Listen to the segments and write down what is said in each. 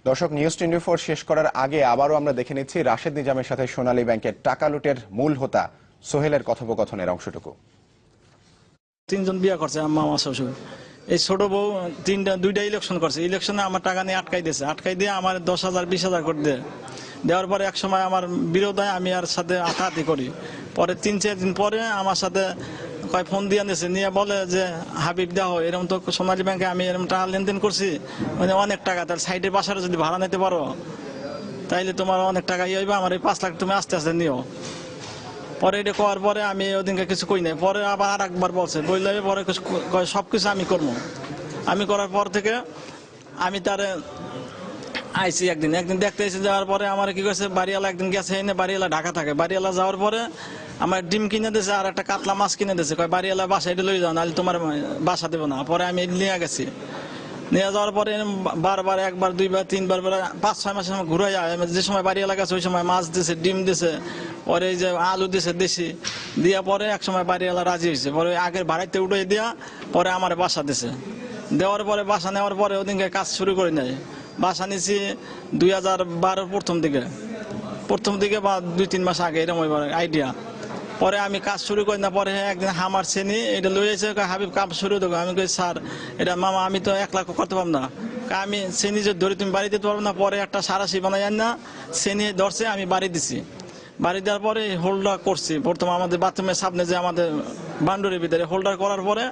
দর্শক, নিউজ 24 শেষ করার আগে আবারও আমরা দেখে নিচ্ছি রাশেদ নিজামের সাথে সোনালী ব্যাংকের টাকা লুটের মূল হোতা সোহেলের কথোপকথনের অংশটুকু। তিনজন বিয়ে করছে মামা শ্বশুর। এই ছোট বউ দুইটা ইলেকশন করছে। ইলেকশনে আমার টাকা নিয়ে আটকাই দিয়েছে। আটকাই দিয়ে আমার 10,000 20,000 করে দেওয়ার পরে এক সময় আমার বিরোধ হয়, আমি আর সাথে হাতাহাতি করি। পরে 3-4 দিন পরে আমার সাথে কয় ফোন দিয়ে নিয়েছে, নিয়ে বলে যে হাবিব দেখো এরকম তো সোনালী ব্যাংকে আমি এরকম টাকা লেনদেন করছি, মানে অনেক টাকা, তার সাইডের বাসাটা যদি ভাড়া নিতে পারো তাইলে তোমার অনেক টাকা ইয়ে হইবে, আমার এই 5 লাখ তুমি আস্তে আস্তে নিও। পরে এটা করার পরে আমি ওদিনকে কিছু কই নাই। পরে আবার আর একবার বলছে, বললে পরে সবকিছু আমি করবো। আমি করার পর থেকে আমি তারে আইসি একদিন দেখতে এসে যাওয়ার পরে আমার কি করেছে, বাড়িওয়ালা একদিন গেছে, এনে বাড়িওয়ালা ঢাকা থাকে। বাড়িওয়ালা যাওয়ার পরে আমার ডিম কিনে দিয়েছে আর একটা কাতলা মাছ কিনে দিয়েছে, কয় বাড়িওয়ালা বাসা এটা লই যাও, নাহলে তোমার বাসা দেবো না। পরে আমি নিয়ে গেছি। নিয়ে যাওয়ার পরে বারবার একবার দুইবার তিনবার 5-6 মাসের সময় ঘুরে যায়। যে সময় বাড়িওয়ালা গেছে ওই সময় মাছ দিছে, ডিম দিছে, পরে এই যে আলু দিছে দেশি দিয়া। পরে এক সময় বাড়িওয়ালা রাজি হয়েছে, পরে আগের ভাড়াইতে উঠে দিয়া পরে আমার বাসা দিছে। দেওয়ার পরে বাসা নেওয়ার পরে ওদিনকে কাজ শুরু করে নেয়। বাসা নিছি 2012 প্রথম দিকে বা 2-3 মাস আগে, এরকম আইডিয়া। পরে আমি কাজ শুরু করি না। পরে একদিন হামার শ্রেণী এটা লইয়েছে, হাবিব কাজ শুরু দেবো। আমি কই স্যার এটা মামা আমি তো 1 লাখ করতে পারবো না। আমি শ্রেণী যে ধরে তুমি বাড়ি দিতে পারবো না। পরে একটা সারাশি বানাই না, শ্রেণী ধরছে, আমি বাড়ি দিছি। বাড়ি দেওয়ার পরে হোল্ডার করছি। প্রথম আমাদের বাথরুমের সামনে যে আমাদের বান্ডুরের ভিতরে হোল্ডার করার পরে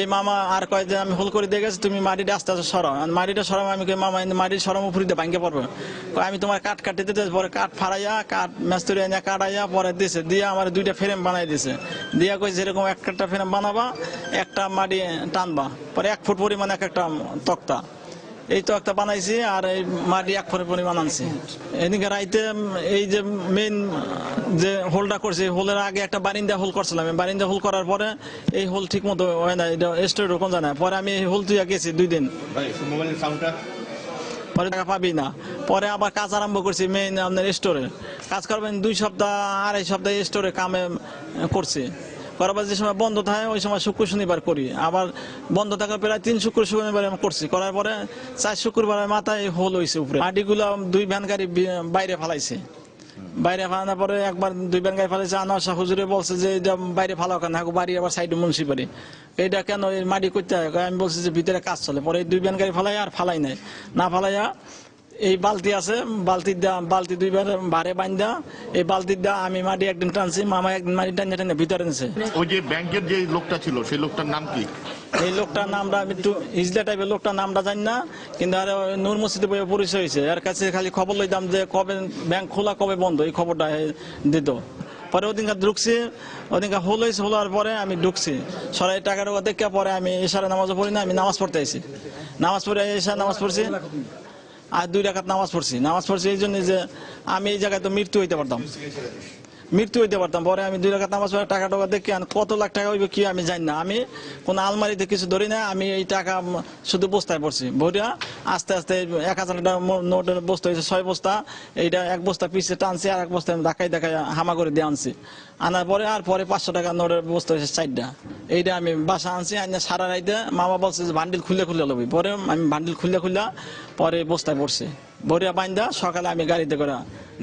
এই মামা আর কয় যে আমি হোল করে দিয়ে গেছি, তুমি মাটিটা আস্তে আস্তে সরাও। মাটিটা সরাও। আমি কই মামা মাটির সরাম উপরে দিয়ে ভাঙ্গে পড়বে। আমি তোমার কাঠ কাটতে দিতে, পরে কাঠ ফাড়াইয়া কাঠ মেস্তরি আনিয়া কাটাইয়া পরে দিছে, দিয়ে আমার 2টা ফ্রেম বানাই দিছে। দিয়া কই যেরকম একটা ফ্রেম বানাবা, একটা মাটি টানবা, পরে 1 ফুট পরিমাণ একটা তক্তা। এই তো একটা বানাইছি আর এই মাটি 1 ফুট পরিমাণ আনছি। এদিকে রাইতে এই যে মেইন যে হোলটা করছি, হোলের আগে একটা বারিন্দা হোল করছিলাম। বারিন্দা হোল করার পরে এই হোল ঠিক মতো হয় না, এটা স্টোর কোন জানা। পরে আমি এই হোল তুইয়া গেছি 2 দিন, পরে টাকা পাবি না। পরে আবার কাজ আরম্ভ করছি মেইন আপনার স্টোরে। কাজ করবেন 2 সপ্তাহ 2.5 সপ্তাহ স্টোরে কামে করছি। করাবার যে সময় বন্ধ থাকে ওই সময় শুক্র শনিবার করি। আবার বন্ধ থাকার প্রায় 3 শুক্র শনিবার আমি করছি। করার পরে 4 শুক্রবারের মাথায় হোল হয়েছে উপরে। মাটিগুলো 2 ভ্যান গাড়ি বাইরে ফালাইছে। বাইরে ফালানোর পরে একবার 2 ভ্যান গাড়ি ফালাইছে। আনোয়ার শাহ হুজুরে বলছে যে এটা বাইরে ফালাও কেন, বাড়ি আবার সাইডে মুন্সি বাড়ি, এটা কেন এই মাটি করতে হয়? আমি বলছি যে ভিতরে কাজ চলে। পরে 2 ভ্যান গাড়ি ফালাই আর ফালাই নাই, না ফালাইয়া এই বালতি আছে, বালতি 2 বার ভারে বান্ধা এই বালতির দা আমি মাটি একদিন টানছি, মামা একদিন মাটি টানে টানে ভিতরে নিছে। ওই যে ব্যাংকের যে লোকটা ছিল সেই লোকটার নাম কি? এই লোকটার নামটা আমি একটু ইজলা টাইপের লোকটার নামটা জানি না, কিন্তু আর নূর মসজিদে বইয়ে পরিচয় হয়েছে। এর কাছে খালি খবর লইতাম যে কবে ব্যাংক খোলা কবে বন্ধ, এই খবরটা দিত। পরে ওদিনকার ঢুকছি, ওদিনকার হোল হয়েছে। হওয়ার পরে আমি ঢুকছি সরাই টাকাটা দেখে। পরে আমি এশারে নামাজও পড়ি না, আমি নামাজ পড়তে আইছি। নামাজ পড়ে এশার নামাজ পড়ছি আর 2 রাকাত নামাজ পড়ছি এই জন্য যে আমি এই জায়গায় তো মৃত্যু হইতে পারতাম। পরে আমি 2 রাকাত নামাজ পড়ে টাকা দেখি কত লাখ টাকা হইবে কি আমি জানি না। আমি কোন আলমারিতে কিছু ধরি না, আমি এই টাকা শুধু বস্তায় পড়ছি। ভরিয়া আস্তে আস্তে 1000 টাকা নোটের বস্তা হয়েছে 6 বস্তা। এইটা 1 বস্তা পিছিয়ে টানছি আর 1 বস্তা ধাক্কায় হামা করে দিয়ে আনছি। আনার পরে আর পরে 500 টাকা নোটের বস্তা হয়েছে 4টা। এইটা আমি বাসা আনছি। আনিয়ে সারা রাইতে মামা বলছে যে বান্ডিল খুলে লবি। পরে আমি বান্ডিল খুলে পরে বস্তায় পড়ছি। ভরিয়া বান্ধা সকালে আমি গাড়িতে করে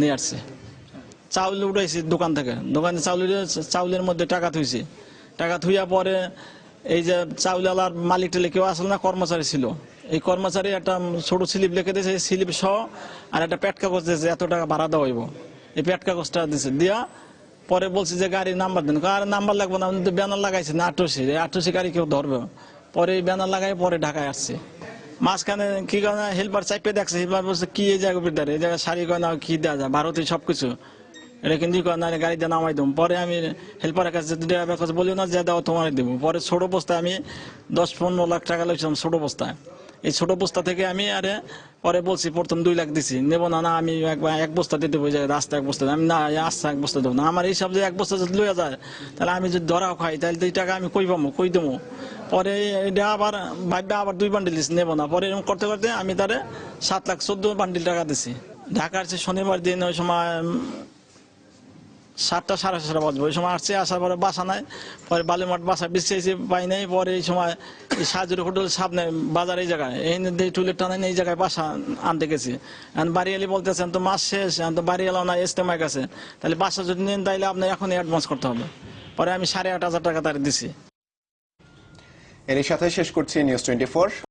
নিয়ে আসছি। চাউল উঠাইছি দোকান থেকে, দোকানে চাউলের মধ্যে টাকা থুইছি। টাকা থুইয়া পরে এই যে চাউলওয়ালার মালিক টেলে কেউ আসলে না, কর্মচারী ছিল। এই কর্মচারী একটা ছোট স্লিপ লিখে দিয়েছে, স্লিপ সহ আর একটা পেট কাগজ দিয়েছে, এত টাকা ভাড়া দেওয়া হইব। এই পেট কাগজটা দিয়েছে। দিয়া পরে বলছি যে গাড়ির নাম্বার দেন। আর নাম্বার লাগবে না, আপনি তো ব্যানার লাগাইছে না 88 গাড়ি কেউ ধরবে। পরে এই ব্যানার লাগাই পরে ঢাকায় আসছে। মাঝখানে কি কারণে হেল্পার চাইপে দেখছে। হেল্পার বলছে কি এই জায়গা ভিতরে, এই জায়গায় শাড়ি কয় না কি দেওয়া যায়, ভারতীয় সবকিছু, এটা কিন্তু গাড়িতে নামাই দেবো। পরে আমি হেল্পারের কাছে ড্রাইভারের কাছে বলি না যে দাও তোমার দেবো। পরে ছোট বস্তায় আমি 10-15 লাখ টাকা লাগছিলাম ছোট বস্তায়। এই ছোট বস্তা থেকে আমি পরে বলছি প্রথম 2 লাখ দিছি, নেবো না, আমি একবার 1 বস্তা দিতে বই যায় রাস্তা 1 বস্তা, আমি না আস্তে 1 বস্তা দেবো না। আমার এইসব যে 1 বস্তা যদি লইয়া যায় তাহলে আমি যদি ধরাও খাই তাহলে এই টাকা আমি কই দেবো। পরে এটা আবার ভাববে আবার 2 বান্ডিল দিচ্ছি, নেবো না। পরে এরকম করতে করতে আমি তারে 7,14 বান্ডিল টাকা দিছি। ঢাকার শনিবার দিন ওই সময় 7টা 7:30 বাজবে। ওই সময় আসছে, আসার পরে বাসা নাই, পরে বালুমাঠ বাসা বিছিয়েছি, পাই নাই। পরে এই সময় সাহায্যের হোটেল সামনে বাজার এই জায়গায় এই টুলের টানে এই জায়গায় বাসা আনতে গেছি। এখন বাড়ি এলে বলতেছেন তো মাস শেষ, এখন তো বাড়ি এলাম না, ইস্তেমায় গেছে, তাহলে বাসা যদি নেন তাইলে আপনি এখনই অ্যাডভান্স করতে হবে। পরে আমি 8,500 টাকা তার দিছি। এরই সাথে শেষ করছি নিউজ 24।